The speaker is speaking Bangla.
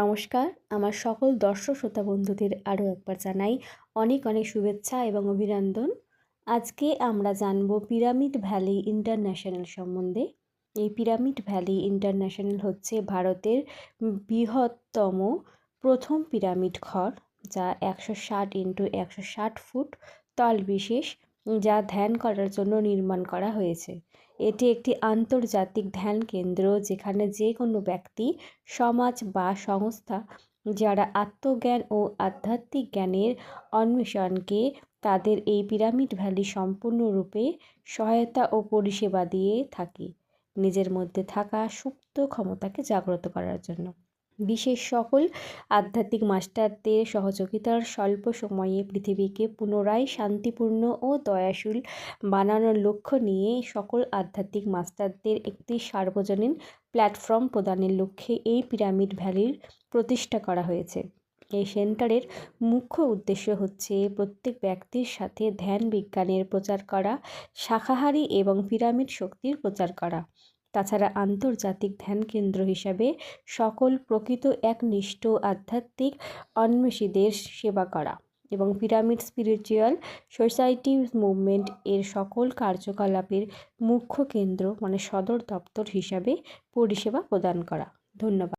নমস্কার, আমার সকল দর্শক শ্রোতা বন্ধুদের আরও একবার জানাই অনেক অনেক শুভেচ্ছা এবং অভিনন্দন। আজকে আমরা জানব পিরামিড ভ্যালি ইন্টারন্যাশনাল সম্বন্ধে। এই পিরামিড ভ্যালি ইন্টারন্যাশনাল হচ্ছে ভারতের বৃহত্তম প্রথম পিরামিড ঘর, যা 160 × 160 ফুট তল বিশেষ, যা ধ্যান করার জন্য নির্মাণ করা হয়েছে। এটি একটি আন্তর্জাতিক ধ্যান কেন্দ্র, যেখানে যে কোনো ব্যক্তি, সমাজ বা সংস্থা যারা আত্মজ্ঞান ও আধ্যাত্মিক জ্ঞানের অন্বেষণকে তাদের এই পিরামিড ভ্যালি সম্পূর্ণরূপে সহায়তা ও পরিষেবা দিয়ে থাকে, নিজের মধ্যে থাকা সুপ্ত ক্ষমতাকে জাগ্রত করার জন্য। বিশেষ সকল আধ্যাত্মিক মাস্টারদের সহযোগিতার স্বল্প সময়ে পৃথিবীকে পুনরায় শান্তিপূর্ণ ও দয়াশীল বানানোর লক্ষ্য নিয়ে সকল আধ্যাত্মিক মাস্টারদের একটি সার্বজনীন প্ল্যাটফর্ম প্রদানের লক্ষ্যে এই পিরামিড ভ্যালির প্রতিষ্ঠা করা হয়েছে। এই সেন্টারের মুখ্য উদ্দেশ্য হচ্ছে প্রত্যেক ব্যক্তির সাথে ধ্যান বিজ্ঞানের প্রচার করা, শাকাহারী এবং পিরামিড শক্তির প্রচার করা। তাছাড়া আন্তর্জাতিক ধ্যান কেন্দ্র হিসাবে সকল প্রকৃত একনিষ্ঠ আধ্যাত্মিক অন্বেষীদের সেবা করা এবং পিরামিড স্পিরিচুয়াল সোসাইটি মুভমেন্ট এর সকল কার্যকলাপের মুখ্য কেন্দ্র সদর দপ্তর হিসাবে পরিষেবা প্রদান করা। ধন্যবাদ।